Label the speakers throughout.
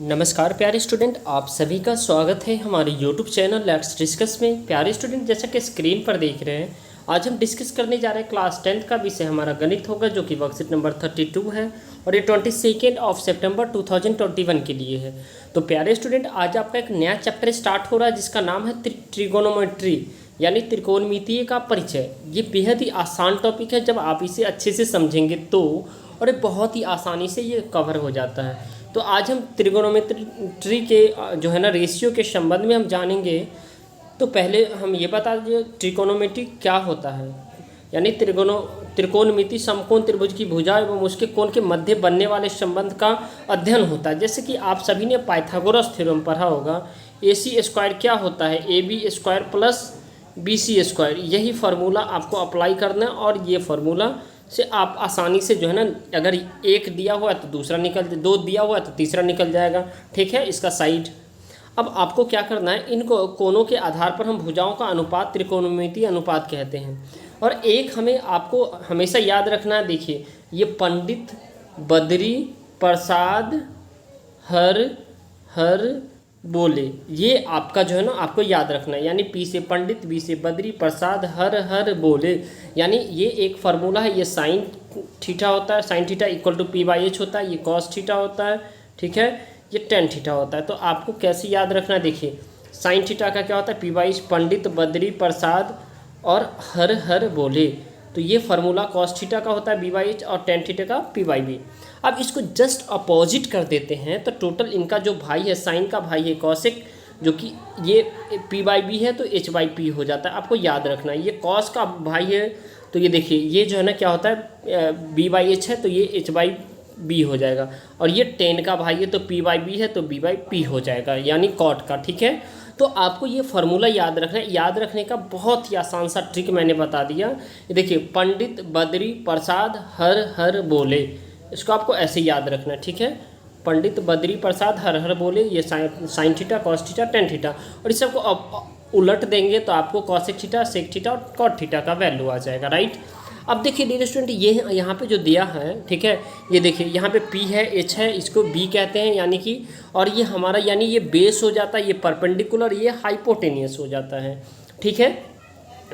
Speaker 1: नमस्कार प्यारे स्टूडेंट, आप सभी का स्वागत है हमारे YouTube चैनल लेट्स डिस्कस में। प्यारे स्टूडेंट, जैसा कि स्क्रीन पर देख रहे हैं, आज हम डिस्कस करने जा रहे हैं क्लास 10 का विषय हमारा गणित होगा, जो कि वर्कशीट नंबर 32 है और ये 22 सितंबर 2021 के लिए है। तो प्यारे स्टूडेंट, आज आपका एक नया चैप्टर स्टार्ट हो रहा है जिसका नाम है ट्रिगोनोमेट्री यानी त्रिकोणमितीय का परिचय। ये बेहद ही आसान टॉपिक है, जब आप इसे अच्छे से समझेंगे तो, और ये बहुत ही आसानी से ये कवर हो जाता है। तो आज हम त्रिकोणमिति के जो है ना रेशियो के संबंध में हम जानेंगे। तो पहले हम ये बता दें त्रिकोणमिति क्या होता है। यानी त्रिकोणमिति समकोण त्रिभुज की भुजा एवं उसके कोण के मध्य बनने वाले संबंध का अध्ययन होता है। जैसे कि आप सभी ने पाइथागोरस थ्योरम पढ़ा होगा, AC स्क्वायर क्या होता है, AB square plus BC square. यही फार्मूला आपको अप्लाई करना है और ये फार्मूला से आप आसानी से जो है ना, अगर एक दिया हुआ है तो दूसरा निकल, दो दिया हुआ है तो तीसरा निकल जाएगा। ठीक है, इसका साइड। अब आपको क्या करना है, इन कोणों के आधार पर हम भुजाओं का अनुपात त्रिकोणमितीय अनुपात कहते हैं। और एक हमें आपको हमेशा याद रखना है, देखिए ये पंडित, बद्री, प्रसाद, हर बोले, ये आपका जो है ना आपको याद रखना है। यानी P से पंडित, B से बद्री, प्रसाद, हर बोले, यानी ये एक फार्मूला है। ये साइन थीटा होता है, sine theta equal to P/H होता है। ये कॉस थीटा होता है, ठीक है, ये टेन थीटा होता है। तो आपको कैसे याद रखना है, देखिए साइन थीटा का क्या होता है, P/H, पंडित, बद्री, प्रसाद और हर बोले। तो ये फार्मूला कॉस थीटा का होता है B/H और टेन थीटा का P/B। अब इसको जस्ट अपोजिट कर देते हैं तो टोटल इनका जो भाई है, साइन का भाई है कॉसेक, जो कि ये P/B है तो H/P हो जाता है। आपको याद रखना है, ये कॉस का भाई है तो ये देखिए ये जो है ना क्या होता है, B/H है तो ये H/B हो जाएगा। और ये टेन का भाई है तो P/B है तो B/P हो जाएगा, यानी कॉट का। ठीक है, तो आपको ये फार्मूला याद रखना है। याद रखने का बहुत ही आसान सा ट्रिक मैंने बता दिया। ये देखिए पंडित, बद्री, प्रसाद, हर बोले, इसको आपको ऐसे याद रखना है। ठीक है, पंडित, बद्री, प्रसाद, हर बोले, ये sine theta, cos theta, tan theta. और इस सबको अब उलट देंगे तो आपको कॉसेक थीटा, सेक थीटा और कॉट थीटा का वैल्यू आ जाएगा, राइट। अब देखिए डियर स्टूडेंट, ये यहाँ पे जो दिया है, ठीक है, ये देखिए यहाँ पे P है, H है, इसको B कहते हैं, यानी कि, और ये हमारा यानी ये बेस हो जाता है, ये परपेंडिकुलर, ये हाइपोटेनियस हो जाता है। ठीक है,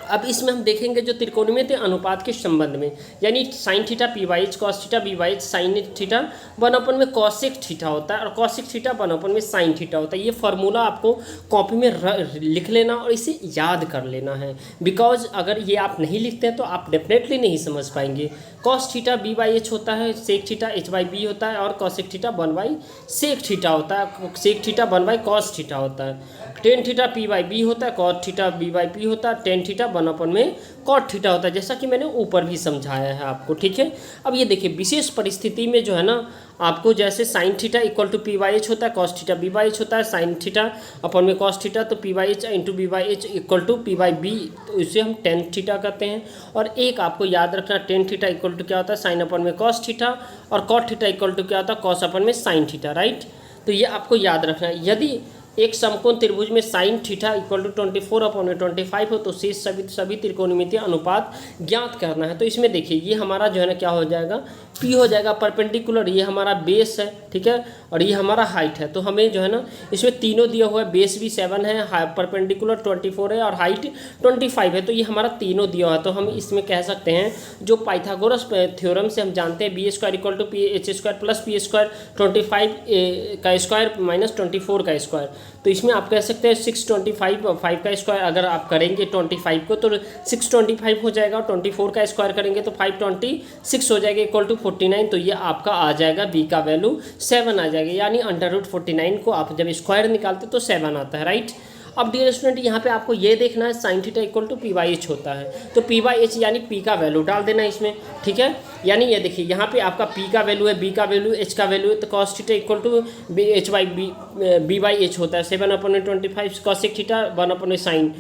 Speaker 1: अब इसमें हम देखेंगे जो त्रिकोणमितीय अनुपात के संबंध में, यानी sine theta P/H, cos theta B/H, sine theta 1/में कॉसेक थीटा होता है और कॉसेक थीटा 1/में में साइन थीटा होता है। ये फार्मूला आपको कॉपी में लिख लेना और इसे याद कर लेना है, बिकॉज अगर ये आप नहीं लिखते हैं तो आप डेफिनेटली नहीं समझ पाएंगे। कॉस थीटा B/H होता है, सेक थीटा H/B होता है और कॉसेक थीटा 1/सेक थीटा होता है, सेक थीटा 1/कॉस थीटा होता है। टेन थीटा P/B होता है, कॉट थीटा B/P होता है, टेन थीटा 1/में कॉट थीटा होता है, जैसा कि मैंने ऊपर भी समझाया है आपको। ठीक है, अब ये देखिए विशेष परिस्थिति में जो है ना आपको, जैसे sine theta equal to P/H होता है, कॉस थीटा B/H होता है, साइन थीटा अपन में कॉस थीटा तो P/H into B/H equal to P/B, तो इसे हम टेन थीटा कहते हैं। और एक आपको याद रखना, टेन थीटा इक्वल टू क्या होता है, साइन अपन में कॉस थीटा, और कॉट थीटा इक्वल टू क्या होता है, कॉस अपन में साइन थीटा, राइट। तो ये आपको याद रखना है। यदि एक समकोण त्रिभुज में साइन थीटा इक्वल टू 24/25 हो तो शेष सभी त्रिकोणमितीय अनुपात ज्ञात करना है। तो इसमें देखिए ये हमारा जो है ना क्या हो जाएगा, P हो जाएगा परपेंडिकुलर, ये हमारा बेस है, ठीक है, और ये हमारा हाइट है। तो हमें जो है ना इसमें तीनों दिया हुआ है, बेस भी 7 है, परपेंडिकुलर 24 है और हाइट 25 है। तो ये हमारा तीनों दिया हुआ है। तो हम इसमें कह सकते हैं जो पाइथागोरस थ्योरम से हम जानते हैं, B square equal to H square plus P square 25 का स्क्वायर माइनस 24 का स्क्वायर। तो इसमें आप कह सकते हैं 625 का स्क्वायर अगर आप करेंगे 25 को तो 625 हो जाएगा, और 24 का स्क्वायर करेंगे तो 526 हो जाएगा इक्वल टू 49। तो ये आपका आ जाएगा B का वैल्यू 7 आ जाएगा, यानी √49 को आप जब स्क्वायर निकालते तो 7 आता है, राइट। अब डियर स्टूडेंट यहाँ पे आपको ये देखना है sine theta equal to P/H होता है, तो P/H यानी P का वैल्यू डाल देना इसमें। ठीक है, यानी ये देखिए यहाँ पे आपका P का वैल्यू है, B का वैल्यू, H का वैल्यू है, तो cos theta equal to B/H होता है 7/25, कॉसेक थीटा 1/में साइन,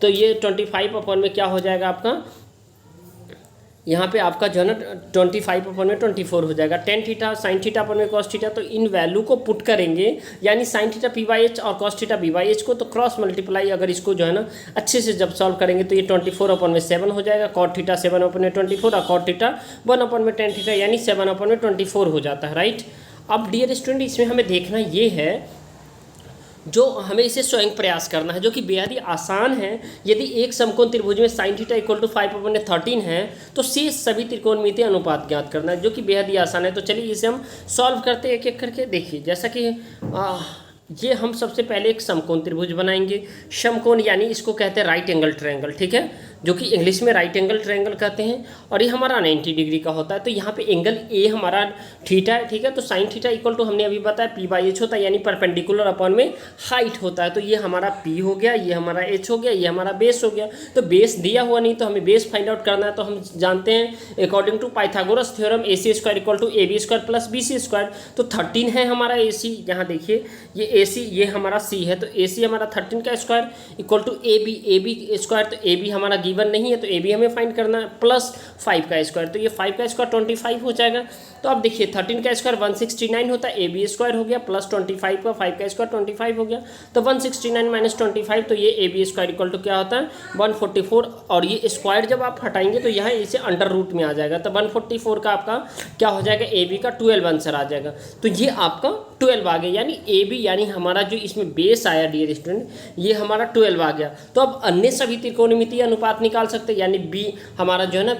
Speaker 1: तो ये 25 में क्या हो जाएगा आपका, यहाँ पे आपका जो है ना 25/24 हो जाएगा। टेन थीटा साइन थीटा अपन में कॉस थीटा, तो इन वैल्यू को पुट करेंगे, यानी साइन थीटा P/H और कॉस थीटा B/H को, तो क्रॉस मल्टीप्लाई अगर इसको जो है ना अच्छे से जब सॉल्व करेंगे तो ये 24/7 हो जाएगा, कॉट थीटा 7/24 और कॉट थीटा 1/10 यानी 7/24 हो जाता है, राइट। अब डियर स्टूडेंट इसमें हमें देखना ये है, जो हमें इसे स्वयं प्रयास करना है, जो कि बेहद ही आसान है। यदि एक समकोण त्रिभुज में साइन थीटा इक्वल टू 5/13 है तो शेष सभी त्रिकोणमितीय अनुपात ज्ञात करना है, जो कि बेहद ही आसान है। तो चलिए इसे हम सॉल्व करते हैं एक एक करके। देखिए जैसा कि ये हम सबसे पहले एक समकोण त्रिभुज बनाएंगे। समकोण यानी इसको कहते हैं राइट एंगल ट्रायंगल, ठीक है, जो कि इंग्लिश में राइट एंगल ट्रायंगल कहते हैं। और ये हमारा 90 डिग्री का होता है। तो यहाँ पे एंगल ए हमारा थीटा है, ठीक है। तो साइन थीटा इक्वल टू हमने अभी बताया p/h होता है, यानी परपेंडिकुलर अपॉन में हाइट होता है। तो ये हमारा p हो गया, ये हमारा h हो गया, ये हमारा बेस हो गया। तो बेस दिया हुआ नहीं, तो हमें बेस फाइंड आउट करना है। तो हम जानते हैं according to Pythagoras theorem AC² equal to AB² plus BC²। तो 13 है हमारा AC। यहाँ देखिए ये AC, ये हमारा C है। तो AC हमारा 13 का square equal to AB square. तो AB हमारा गिवन नहीं है, तो AB हमें फाइंड करना है, प्लस 5 का स्क्वायर। तो ये 5 का स्क्वायर 25 हो जाएगा। तो अब देखिए 13 का स्क्वायर 169 होता है, AB² हो गया, प्लस 25 का 5 का स्क्वायर 25 हो गया। तो 169 माइनस 25, तो ये AB² इक्वल टू क्या होता है 144। और ये स्क्वायर जब आप हटाएंगे तो यहाँ इसे अंडर रूट में आ जाएगा। तो 144 का आपका क्या हो जाएगा, AB का 12 आंसर आ जाएगा। तो ये आपका 12 आ गया, यानी AB यानी हमारा जो इसमें बेस आया डियर स्टूडेंट, ये हमारा 12 आ गया। तो अब अन्य सभी त्रिकोणमितीय अनुपात निकाल सकते हैं, यानी B हमारा जो है ना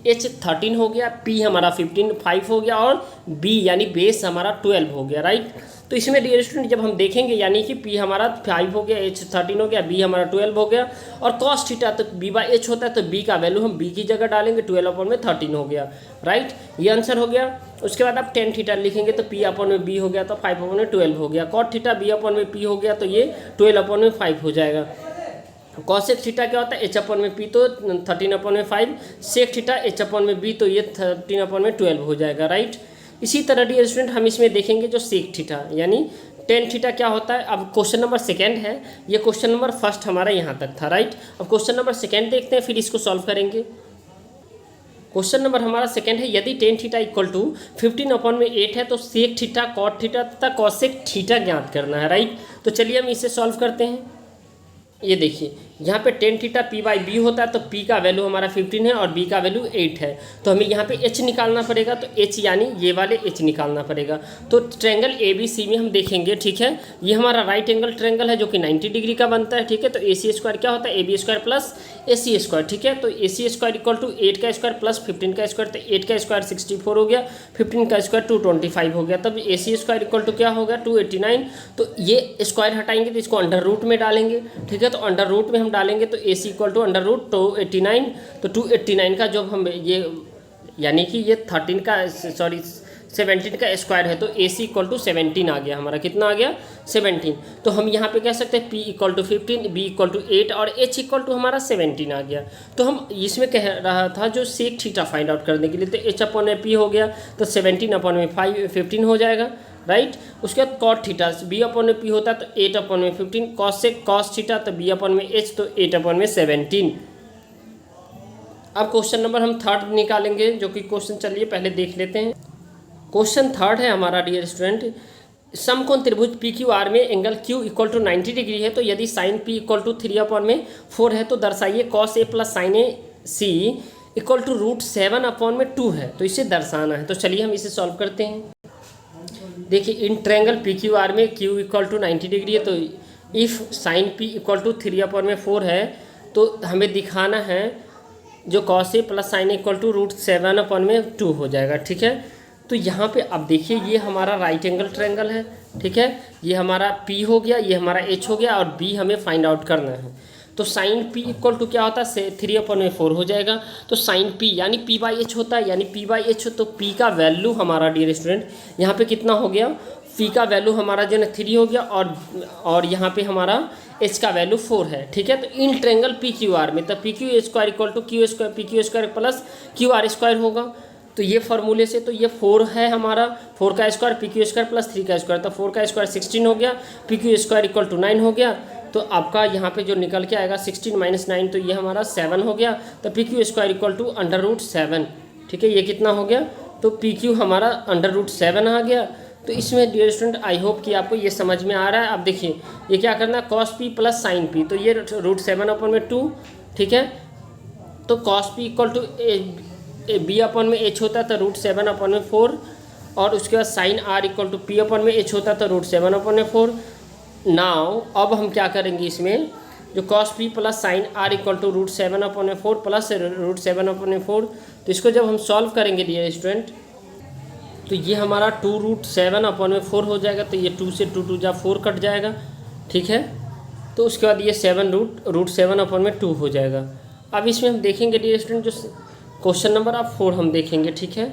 Speaker 1: H 13 हो गया, P हमारा 5 हो गया, और B यानी बेस हमारा 12 हो गया, राइट। तो इसमें डियर स्टूडेंट जब हम देखेंगे, यानी कि P हमारा 5 हो गया, H 13 हो गया, B हमारा 12 हो गया, और cos थीटा तो B/H होता है। तो B का वैल्यू हम B की जगह डालेंगे, 12/13 हो गया, राइट। ये आंसर हो गया। उसके बाद आप tan थीटा लिखेंगे, तो P/B हो गया, तो 5/12 हो गया। cot थीटा B/P हो गया, तो ये 12/5 हो जाएगा। cosec थीटा क्या होता है H/P, तो 13/5। sec थीटा H/B, तो ये 13/12 हो जाएगा, राइट। इसी तरह डियर स्टूडेंट हम इसमें देखेंगे जो sec थीटा यानी tan थीटा क्या होता है। अब क्वेश्चन नंबर 2 है, ये क्वेश्चन नंबर 1 हमारा यहाँ तक था, राइट। अब क्वेश्चन नंबर 2 देखते हैं, फिर इसको सॉल्व करेंगे। क्वेश्चन नंबर हमारा 2 है, यदि tan थीटा इक्वल टू 15/8 है तो sec थीटा, cot थीटा तथा cosec थीटा ज्ञात करना है, राइट। तो चलिए हम इसे सॉल्व करते हैं। ये देखिए यहाँ पे tan थीटा P/B होता है, तो P का वैल्यू हमारा 15 है और B का वैल्यू 8 है। तो हमें यहाँ पे H निकालना पड़ेगा, तो H यानी ये वाले H निकालना पड़ेगा। तो ट्रायंगल ABC में हम देखेंगे, ठीक है, ये हमारा राइट एंगल ट्रायंगल है जो कि 90 डिग्री का बनता है, ठीक है। तो AC² क्या होता है AB² प्लस AC², ठीक है। तो AC² इक्वल टू 8 का स्क्वायर प्लस 15 का स्क्वायर, तो 8 का स्क्वायर 64 हो गया, 15 का स्क्वायर 225 हो गया। तब AC² इक्वल टू क्या होगा 289। तो ये स्क्वायर हटाएंगे तो इसको अंडर रूट में डालेंगे, ठीक है। तो अंडर रूट में हम डालेंगे तो AC equal to under root 289। तो 289 का जब हम ये यानी कि ये 13 का 17 का स्क्वायर है, तो AC इक्वल टू 17 आ गया हमारा। कितना आ गया 17। तो हम यहाँ पे कह सकते हैं P equal to 15, B equal to 8 और H इक्वल टू हमारा 17 आ गया। तो हम इसमें कह रहा था जो सेक थीटा फाइंड आउट करने के लिए, तो H/P हो गया, तो 17/15 हो जाएगा, राइट। उसके बाद cot थीटा B/P होता है, तो 8/15, cos थीटा तो B/H, तो 8/17। अब क्वेश्चन नंबर हम 3 निकालेंगे, जो कि क्वेश्चन चलिए पहले देख लेते हैं। क्वेश्चन 3 है हमारा डियर स्टूडेंट, समकोण त्रिभुज PQR में angle Q equal to 90 degree है। तो यदि साइन P इक्वल टू 3/4 है तो दर्शाइए cos A plus sine A C equal to √7/2 है। तो इसे दर्शाना है। तो चलिए हम इसे सॉल्व करते हैं। देखिए इन ट्रायंगल PQR में Q इक्वल टू 90 डिग्री है, तो if sine P equal to 3/4 है तो हमें दिखाना है जो cos A plus sine A equal to √7/2 हो जाएगा, ठीक है। तो यहाँ पे अब देखिए ये हमारा राइट एंगल ट्रायंगल है, ठीक है। ये हमारा P हो गया, ये हमारा H हो गया, और B हमें फाइंड आउट करना है। तो साइन P इक्वल टू क्या होता है 3/4 हो जाएगा। तो साइन P यानी P/H होता है, यानी P/H, तो P का वैल्यू हमारा डियर स्टूडेंट यहाँ पे कितना हो गया, P का वैल्यू हमारा जो है 3 हो गया, और यहाँ पे हमारा H का वैल्यू 4 है, ठीक है। तो इन ट्रायंगल PQR में तब PQ² equal to PQ² plus QR² होगा। तो ये फार्मूले से तो ये 4 है हमारा, 4 का स्क्वायर PQ² प्लस 3 का स्क्वायर, तो 4 का स्क्वायर 16 हो गया, PQ² इक्वल टू 9 हो गया। तो आपका यहाँ पे जो निकल के आएगा 16 माइनस 9, तो ये हमारा 7 हो गया। तो PQ² इक्वल टू √7, ठीक है। ये कितना हो गया, तो PQ हमारा √7 आ गया। तो इसमें डियर स्टूडेंट आई होप कि आपको ये समझ में आ रहा है। अब देखिए ये क्या करना है cos P plus sign P, तो ये √7/2, ठीक है। तो cos P equal to B/H होता है, तो √7/4 और उसके बाद sine R equal to P upon में एच होता है तो √7/4। नाउ अब हम क्या करेंगे, इसमें जो cos P plus sine R equal to √7/4 plus √7/4, तो इसको जब हम सॉल्व करेंगे डियर स्टूडेंट, तो ये हमारा 2√7/4 हो जाएगा। तो ये 2 से 2 2 जा 4 कट जाएगा, ठीक है। तो उसके बाद ये 7√7/2 हो जाएगा। अब इसमें हम देखेंगे डियर स्टूडेंट, जो क्वेश्चन नंबर आप 4 हम देखेंगे, ठीक है।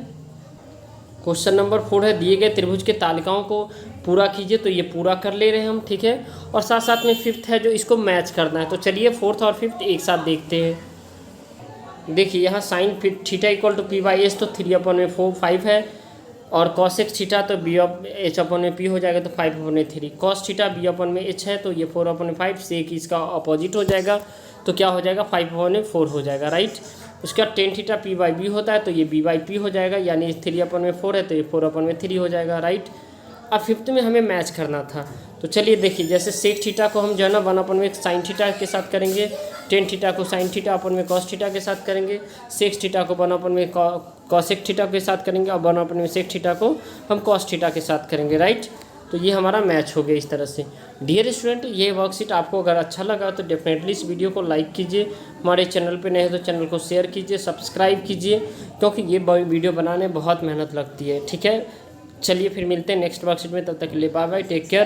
Speaker 1: क्वेश्चन नंबर 4 है, दिए गए त्रिभुज के तालिकाओं को पूरा कीजिए। तो ये पूरा कर ले रहे हैं हम, ठीक है। और साथ साथ में 5th है जो इसको मैच करना है। तो चलिए 4th और 5th एक साथ देखते हैं। देखिए यहाँ sine theta equal to p/s तो 3/5 है, और cos थीटा तो h/p हो जाएगा तो 5/3। cos थीटा b/h है तो ये 4/5 से एक इसका अपोजिट हो जाएगा, तो क्या हो जाएगा 5/4 हो जाएगा, राइट। उसके बाद टेन थीटा p/b होता है तो ये b/p हो जाएगा, यानी 3/4 है तो ये 4/3 हो जाएगा, राइट। अब 5th में हमें मैच करना था। तो चलिए देखिए, जैसे सेक थीटा को हम जो है ना 1/में साइन थीटा के साथ करेंगे, टेन थीटा को साइन थीटा अपन में कॉस थीटा के साथ करेंगे, सेक थीटा को 1/में कॉसेक थीटा के साथ करेंगे, और 1/में सेक थीटा को हम कॉस थीटा के साथ करेंगे, राइट। तो ये हमारा मैच हो गया इस तरह से। डियर स्टूडेंट, ये वर्कशीट आपको अगर अच्छा लगा तो डेफिनेटली इस वीडियो को लाइक कीजिए, हमारे चैनल पे नए हैं तो चैनल को शेयर कीजिए, सब्सक्राइब कीजिए, क्योंकि ये वीडियो बनाने बहुत मेहनत लगती है, ठीक है। चलिए फिर मिलते हैं नेक्स्ट वर्कशीट में, तब तक के लिए बाय बाय, टेक केयर।